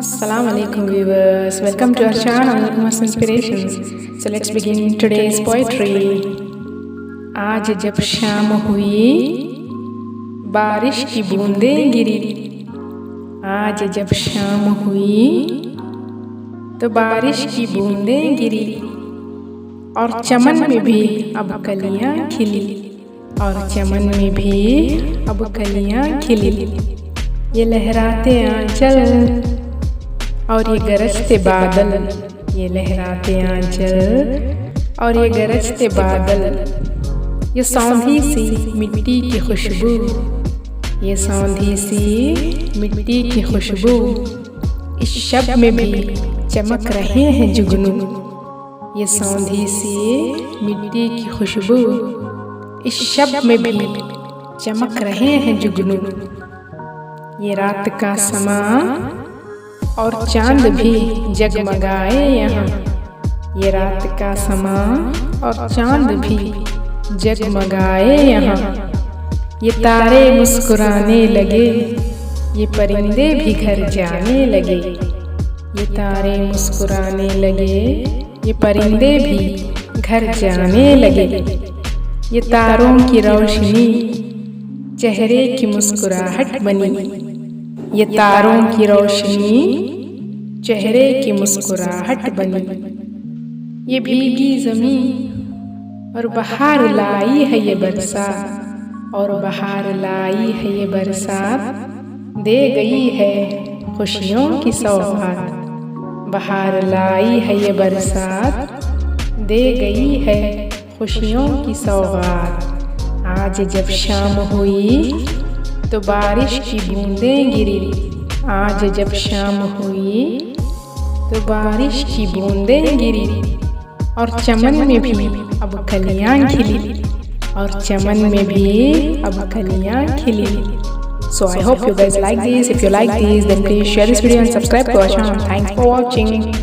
Assalamu alaikum viewers, welcome to our channel Umas Inspirations. So let's begin today's poetry. आज जब शाम हुई बारिश की बूंदें गिरी, आज जब शाम हुई तो बारिश की बूंदें गिरी, और चमन में भी अब कलियां खिली, और चमन में भी अब कलियां खिली। ये लहराते आंचल और ये गरजते बादल, ये लहराते आंचल और ये गरजते बादल, ये सौंधी सी मिट्टी की खुशबू, ये सौंधी सी मिट्टी की खुशबू, इस शब में भी चमक रहे हैं जुगनू, ये सौंधी सी मिट्टी की खुशबू, इस शब में भी चमक रहे हैं जुगनू। ये रात का समा और चांद भी जगमगाए यहाँ, ये रात का समा और चांद भी जगमगाए यहाँ। ये तारे मुस्कुराने लगे, ये परिंदे भी घर जाने लगे, ये तारे मुस्कुराने लगे, ये परिंदे भी घर जाने लगे। ये तारों की रोशनी चेहरे की मुस्कुराहट बनी, ये तारों की रोशनी चेहरे की मुस्कुराहट बनी। ये भीगी ज़मीन और बहार लाई है ये बरसात, और बहार लाई है ये बरसात, दे गई है खुशियों की सौगात। बहार लाई है ये बरसात, दे गई है खुशियों की सौगात। आज जब शाम हुई तो बारिश की बूंदें गिरी, आज जब शाम हुई तो बारिश की बूंदें गिरी, और चमन में भी अब कलियां खिली, और चमन में भी अब कलियां खिली। So I hope you guys like this. If you like this, then please share this video and subscribe to our channel. Thanks for watching.